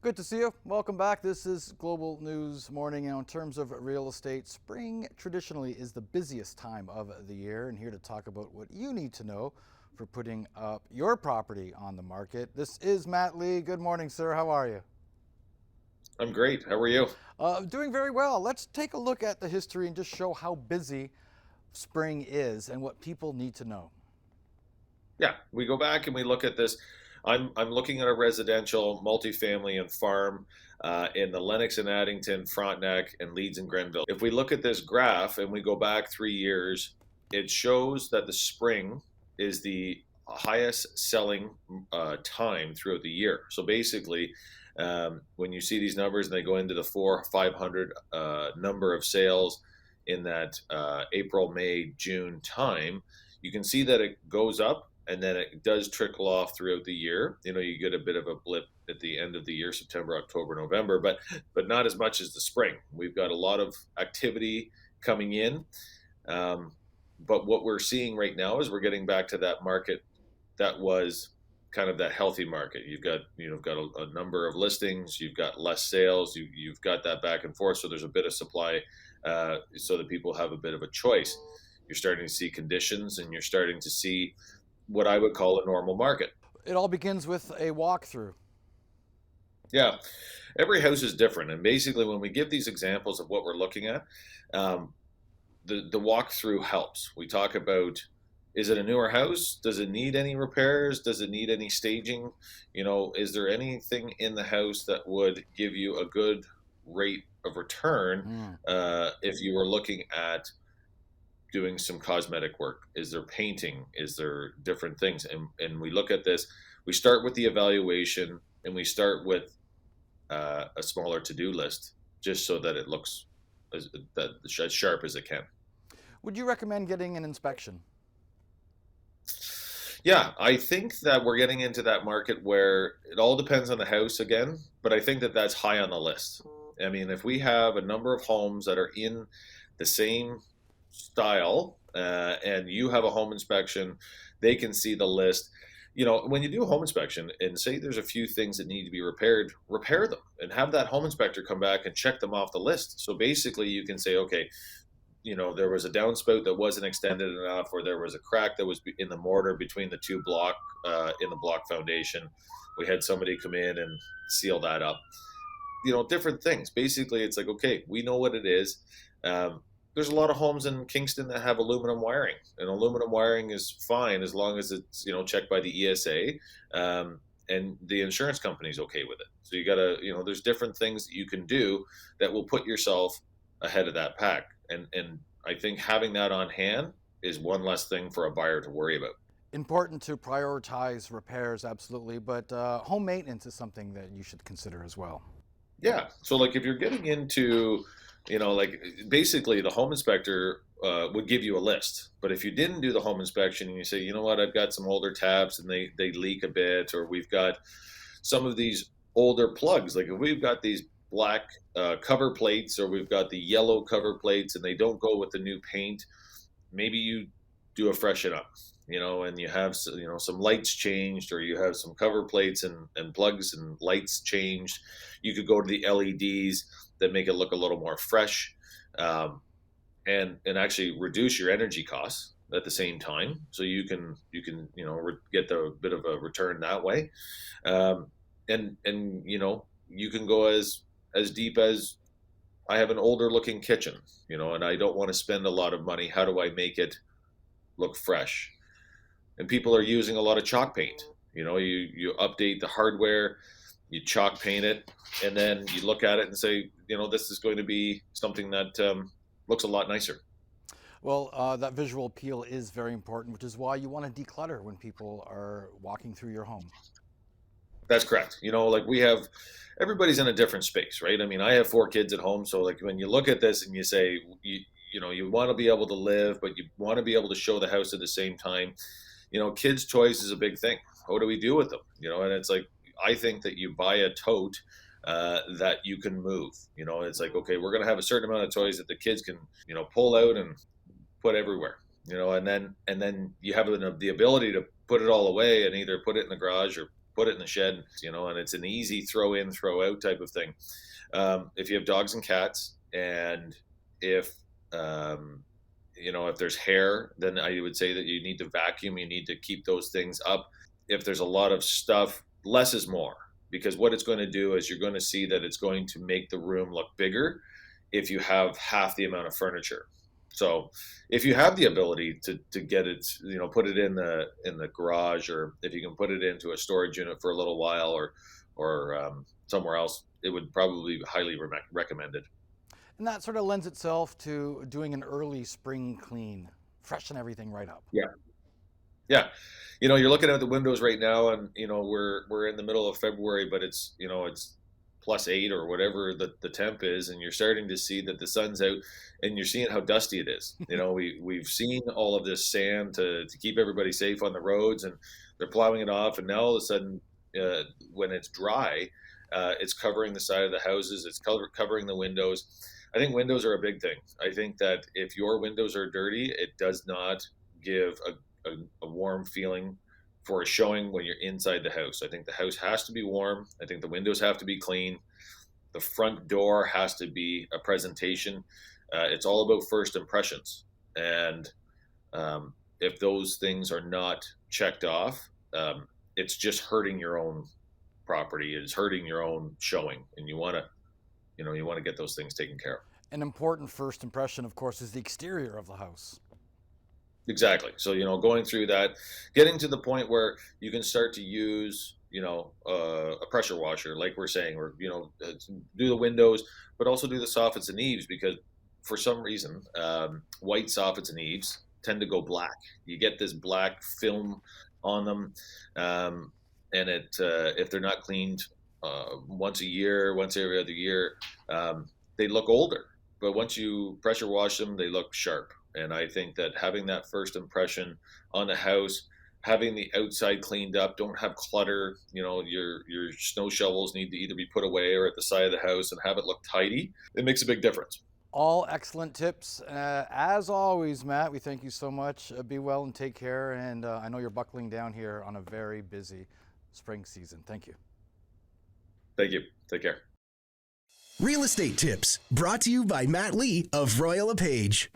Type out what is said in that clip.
Good to see you. Welcome back. This is Global News Morning. In terms of real estate, spring traditionally is the busiest time of the year, and here to talk about what you need to know for putting up your property on the market. This is Matt Lee. Good morning, sir. How are you? I'm great. How are you? Doing very well. Let's take a look at the history and just show how busy spring is and what people need to know. Yeah, we go back and we look at this. I'm looking at a residential, multifamily, and farm in the Lennox and Addington, Frontenac, and Leeds and Grenville. If we look at this graph and we go back 3 years, it shows that the spring is the highest selling time throughout the year. So basically, when you see these numbers and they go into the 500 number of sales in that April, May, June time, you can see that it goes up and then it does trickle off throughout the year. You know, you get a bit of a blip at the end of the year, September, October, November, but not as much as the spring. We've got a lot of activity coming in, but what we're seeing right now is we're getting back to that market that was kind of that healthy market. You've got a number of listings, you've got less sales, you've got that back and forth. So there's a bit of supply, so that people have a bit of a choice. You're starting to see conditions, and you're starting to see what I would call a normal market. It all begins with a walkthrough. Yeah, every house is different, and basically, when we give these examples of what we're looking at, um, the walkthrough helps. We talk about, is it a newer house? Does it need any repairs? Does it need any staging? You know, is there anything in the house that would give you a good rate of return Mm. if you were looking at doing some cosmetic work? Is there painting? Is there different things? And we look at this. We start with the evaluation, and we start with a smaller to-do list, just so that it looks as sharp as it can. Would you recommend getting an inspection? Yeah, I think that we're getting into that market where it all depends on the house again, but I think that that's high on the list. I mean, if we have a number of homes that are in the same style, and you have a home inspection, they can see the list. You know, when you do a home inspection and say there's a few things that need to be repaired, repair them and have that home inspector come back and check them off the list. So basically, you can say, okay, you know, there was a downspout that wasn't extended enough, or there was a crack that was in the mortar between the two block in the block foundation. We had somebody come in and seal that up. You know, different things. Basically, it's like, okay, we know what it is. There's a lot of homes in Kingston that have aluminum wiring, and aluminum wiring is fine as long as it's, you know, checked by the ESA, and the insurance company's okay with it. So you gotta, you know, there's different things that you can do that will put yourself ahead of that pack, and I think having that on hand is one less thing for a buyer to worry about. Important to prioritize repairs, absolutely, but home maintenance is something that you should consider as well. Yeah. So like if you're getting into, you know, like basically the home inspector would give you a list. But if you didn't do the home inspection and you say, you know what, I've got some older taps and they leak a bit, or we've got some of these older plugs, like if we've got these black cover plates, or we've got the yellow cover plates and they don't go with the new paint, maybe you do a freshen up, you know, and you have you know, some lights changed, or you have some cover plates and plugs and lights changed. You could go to the LEDs that make it look a little more fresh, um, and actually reduce your energy costs at the same time. So you can you know, get the bit of a return that way, and you know, you can go as deep as, I have an older looking kitchen, you know, and I don't want to spend a lot of money. How do I make it look fresh? And people are using a lot of chalk paint. You know, you update the hardware, you chalk paint it, and then you look at it and say, you know, this is going to be something that looks a lot nicer. Well, that visual appeal is very important, which is why you want to declutter when people are walking through your home. That's correct. You know, like we have, everybody's in a different space, right? I mean, I have 4 kids at home, so like when you look at this and you say, you know, you want to be able to live, but you want to be able to show the house at the same time. You know, kids' toys is a big thing. What do we do with them? You know, and it's like, I think that you buy a tote that you can move. You know, it's like, okay, we're going to have a certain amount of toys that the kids can, you know, pull out and put everywhere. You know, and then you have the ability to put it all away and either put it in the garage or put it in the shed, and it's an easy throw in, throw out type of thing. If you have dogs and cats, and if if there's hair, then I would say that you need to vacuum. You need to keep those things up. If there's a lot of stuff, less is more, because what it's going to do is you're going to see that it's going to make the room look bigger if you have half the amount of furniture. So if you have the ability to get it, put it in the garage, or if you can put it into a storage unit for a little while, or somewhere else, it would probably be highly recommended. And that sort of lends itself to doing an early spring clean, freshen everything right up. Yeah. Yeah. You're looking at the windows right now, and we're in the middle of February, but it's +8 or whatever the temp is, and you're starting to see that the sun's out, and you're seeing how dusty it is. We've seen all of this sand to keep everybody safe on the roads, and they're plowing it off, and now all of a sudden, when it's dry, it's covering the side of the houses, it's covering the windows. I think windows are a big thing. I think that if your windows are dirty, it does not give a warm feeling for a showing when you're inside the house. I think the house has to be warm. I think the windows have to be clean. The front door has to be a presentation. It's all about first impressions. And if those things are not checked off, it's just hurting your own property. It's hurting your own showing. And you want to get those things taken care of. An important first impression, of course, is the exterior of the house. Exactly. So, going through that, getting to the point where you can start to use, a pressure washer, like we're saying, or, do the windows, but also do the soffits and eaves, because for some reason, white soffits and eaves tend to go black. You get this black film on them. And if they're not cleaned once a year, once every other year, they look older. But once you pressure wash them, they look sharp. And I think that having that first impression on the house, having the outside cleaned up, don't have clutter, your snow shovels need to either be put away or at the side of the house, and have it look tidy. It makes a big difference. All excellent tips. As always, Matt, we thank you so much. Be well and take care. And I know you're buckling down here on a very busy spring season. Thank you. Thank you. Take care. Real Estate Tips, brought to you by Matt Lee of Royal LePage.